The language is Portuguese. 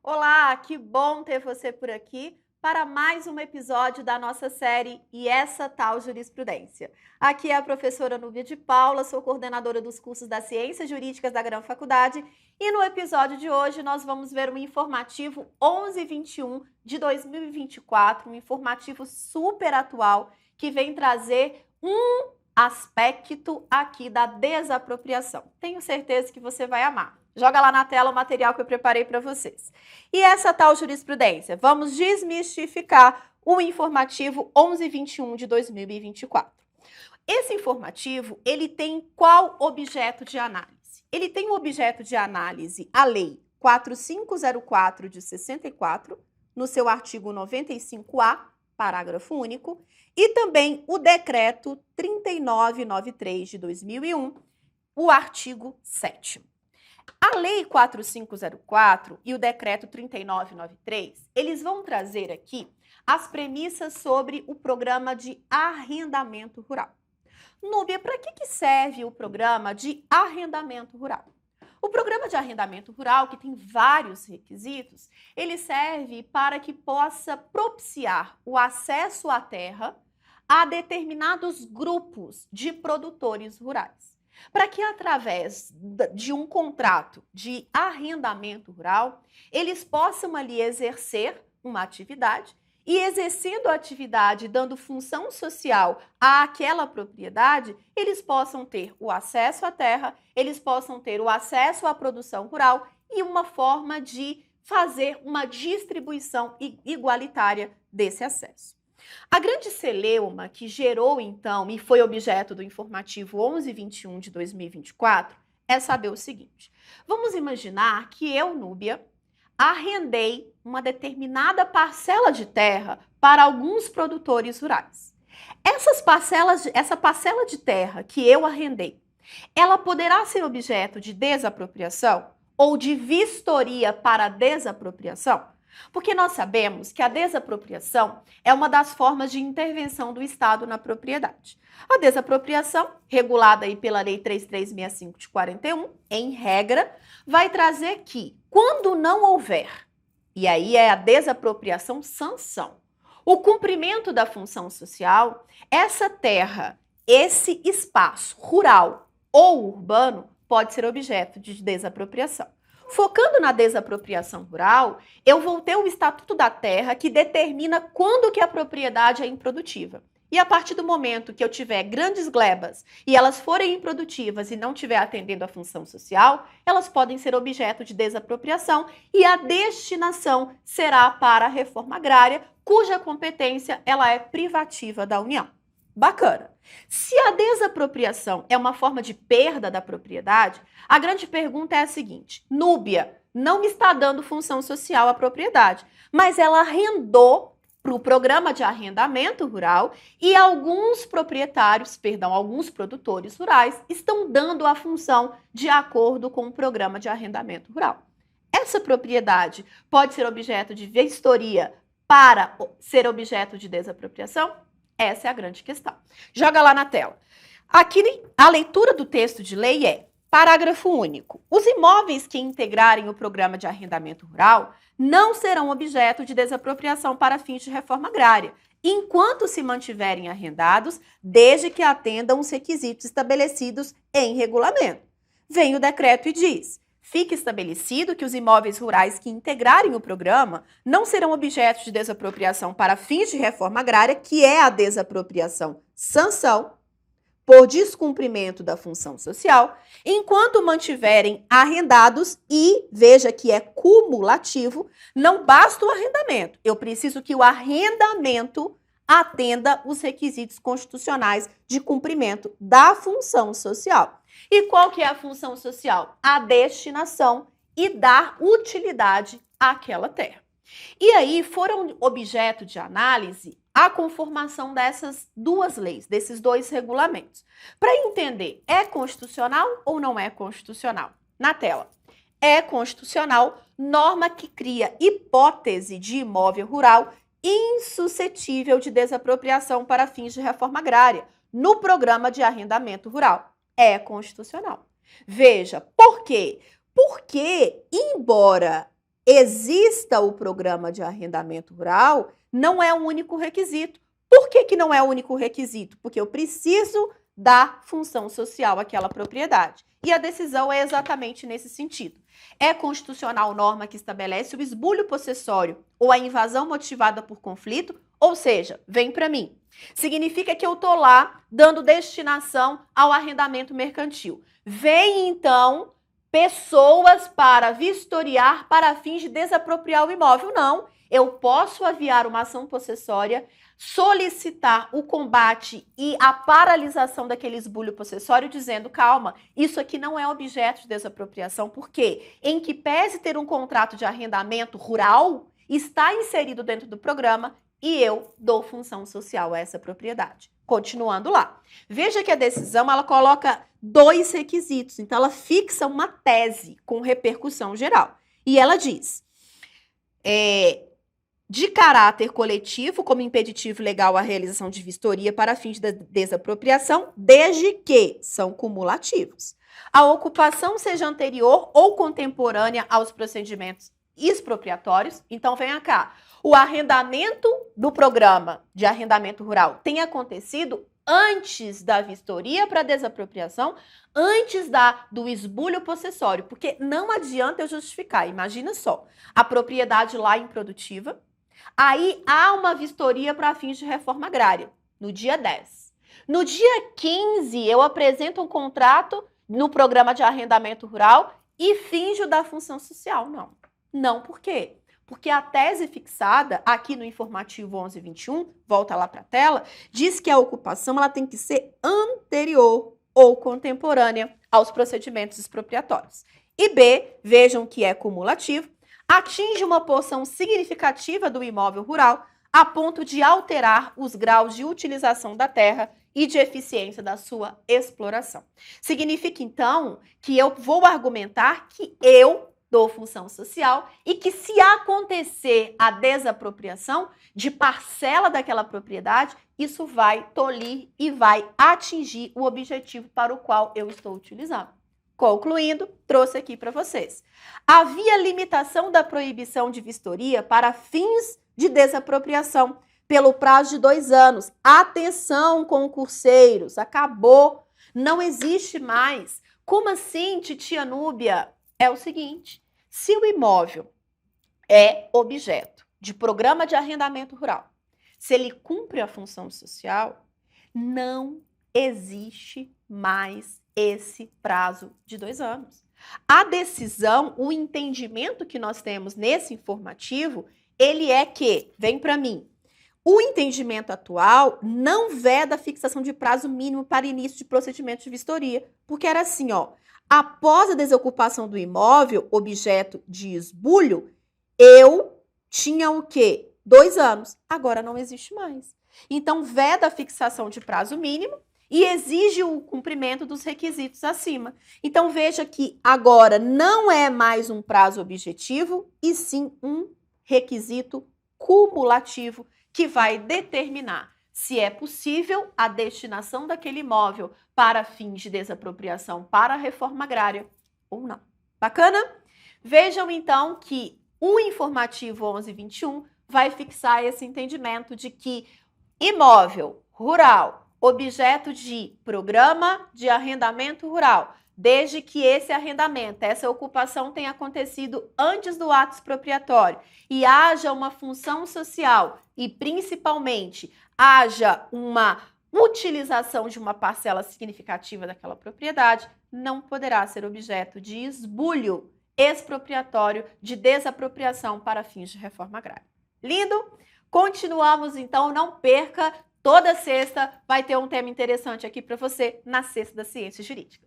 Olá, que bom ter você por aqui para mais um episódio da nossa série E Essa Tal Jurisprudência. Aqui é a professora Núbia de Paula, sou coordenadora dos cursos das Ciências Jurídicas da Gran Faculdade e no episódio de hoje nós vamos ver o informativo 1121 de 2024, um informativo super atual que vem trazer um aspecto aqui da desapropriação. Tenho certeza que você vai amar. Joga lá na tela o material que eu preparei para vocês. E essa tal jurisprudência? Vamos desmistificar o informativo 1121 de 2024. Esse informativo, ele tem qual objeto de análise? Ele tem o objeto de análise a Lei 4504 de 64, no seu artigo 95A, parágrafo único, e também o decreto 3993 de 2001, o artigo 7º. A Lei 4504 e o Decreto 3993, eles vão trazer aqui as premissas sobre o programa de arrendamento rural. Núbia, para que serve o programa de arrendamento rural? O programa de arrendamento rural, que tem vários requisitos, ele serve para que possa propiciar o acesso à terra a determinados grupos de produtores rurais. Para que, através de um contrato de arrendamento rural, eles possam ali exercer uma atividade e, exercendo a atividade, dando função social àquela propriedade, eles possam ter o acesso à terra, eles possam ter o acesso à produção rural e uma forma de fazer uma distribuição igualitária desse acesso. A grande celeuma que gerou, então, e foi objeto do informativo 1121 de 2024, é saber o seguinte. Vamos imaginar que eu, Núbia, arrendei uma determinada parcela de terra para alguns produtores rurais. Essa parcela de terra que eu arrendei, ela poderá ser objeto de desapropriação ou de vistoria para desapropriação? Porque nós sabemos que a desapropriação é uma das formas de intervenção do Estado na propriedade. A desapropriação, regulada aí pela Lei 3365 de 41, em regra, vai trazer que, quando não houver, e aí é a desapropriação sanção, o cumprimento da função social, essa terra, esse espaço rural ou urbano pode ser objeto de desapropriação. Focando na desapropriação rural, eu vou ter o Estatuto da Terra que determina quando que a propriedade é improdutiva. E a partir do momento que eu tiver grandes glebas e elas forem improdutivas e não estiver atendendo à função social, elas podem ser objeto de desapropriação e a destinação será para a reforma agrária, cuja competência ela é privativa da União. Bacana. Se a desapropriação é uma forma de perda da propriedade, a grande pergunta é a seguinte: Núbia não está dando função social à propriedade, mas ela arrendou para o programa de arrendamento rural e alguns produtores rurais estão dando a função de acordo com o programa de arrendamento rural. Essa propriedade pode ser objeto de vistoria para ser objeto de desapropriação? Essa é a grande questão. Joga lá na tela. Aqui a leitura do texto de lei é: parágrafo único. Os imóveis que integrarem o programa de arrendamento rural não serão objeto de desapropriação para fins de reforma agrária, enquanto se mantiverem arrendados, desde que atendam os requisitos estabelecidos em regulamento. Vem o decreto e diz: fica estabelecido que os imóveis rurais que integrarem o programa não serão objeto de desapropriação para fins de reforma agrária, que é a desapropriação sanção, por descumprimento da função social, enquanto mantiverem arrendados e, veja que é cumulativo, não basta o arrendamento. Eu preciso que o arrendamento atenda os requisitos constitucionais de cumprimento da função social. E qual que é a função social? A destinação e dar utilidade àquela terra. E aí foram objeto de análise a conformação dessas duas leis, desses dois regulamentos. Para entender, é constitucional ou não é constitucional? Na tela. É constitucional, norma que cria hipótese de imóvel rural insuscetível de desapropriação para fins de reforma agrária no programa de arrendamento rural. É constitucional. Veja, por quê? Porque, embora exista o programa de arrendamento rural não é um único requisito. Por que que não é o único requisito? Porque eu preciso dar função social àquela propriedade. E a decisão é exatamente nesse sentido. É constitucional norma que estabelece o esbulho possessório ou a invasão motivada por conflito, ou seja, vem para mim. Significa que eu estou lá dando destinação ao arrendamento mercantil. Vem, então, pessoas para vistoriar para fins de desapropriar o imóvel. Não, eu posso aviar uma ação possessória, solicitar o combate e a paralisação daquele esbulho possessório, dizendo, calma, isso aqui não é objeto de desapropriação, porque em que pese ter um contrato de arrendamento rural, está inserido dentro do programa e eu dou função social a essa propriedade. Continuando lá. Veja que a decisão, ela coloca 2 requisitos, então ela fixa uma tese com repercussão geral. E ela diz, de caráter coletivo, como impeditivo legal a realização de vistoria para fins de desapropriação, desde que são cumulativos. A ocupação seja anterior ou contemporânea aos procedimentos expropriatórios. Então, venha cá. O arrendamento do programa de arrendamento rural tem acontecido antes da vistoria para desapropriação, antes do esbulho possessório, porque não adianta eu justificar. Imagina só, a propriedade lá improdutiva, aí há uma vistoria para fins de reforma agrária, no dia 10. No dia 15, eu apresento um contrato no programa de arrendamento rural e finjo da função social. Não. Não, por quê? Porque a tese fixada aqui no informativo 1121, volta lá para a tela, diz que a ocupação ela tem que ser anterior ou contemporânea aos procedimentos expropriatórios. E B, vejam que é cumulativo, atinge uma porção significativa do imóvel rural a ponto de alterar os graus de utilização da terra e de eficiência da sua exploração. Significa, então, que eu vou argumentar que eu dou função social e que se acontecer a desapropriação de parcela daquela propriedade, isso vai tolir e vai atingir o objetivo para o qual eu estou utilizando. Concluindo, trouxe aqui para vocês. Havia limitação da proibição de vistoria para fins de desapropriação pelo prazo de 2 anos. Atenção, concurseiros, acabou, não existe mais. Como assim, titia Núbia? É o seguinte, se o imóvel é objeto de programa de arrendamento rural, se ele cumpre a função social, não existe mais esse prazo de 2 anos. A decisão, o entendimento que nós temos nesse informativo, ele é que, vem para mim, o entendimento atual não veda a fixação de prazo mínimo para início de procedimento de vistoria, porque era assim, ó, após a desocupação do imóvel, objeto de esbulho, eu tinha o quê? 2 anos. Agora não existe mais. Então, veda a fixação de prazo mínimo e exige o cumprimento dos requisitos acima. Então, veja que agora não é mais um prazo objetivo, e sim um requisito cumulativo que vai determinar se é possível a destinação daquele imóvel para fins de desapropriação para a reforma agrária ou não. Bacana? Vejam, então, que o informativo 1121 vai fixar esse entendimento de que imóvel rural, objeto de programa de arrendamento rural, desde que esse arrendamento, essa ocupação tenha acontecido antes do ato expropriatório e haja uma função social e, principalmente, haja uma utilização de uma parcela significativa daquela propriedade, não poderá ser objeto de esbulho expropriatório de desapropriação para fins de reforma agrária. Lindo? Continuamos, então, não perca, toda sexta vai ter um tema interessante aqui para você na Sexta da Ciência Jurídica.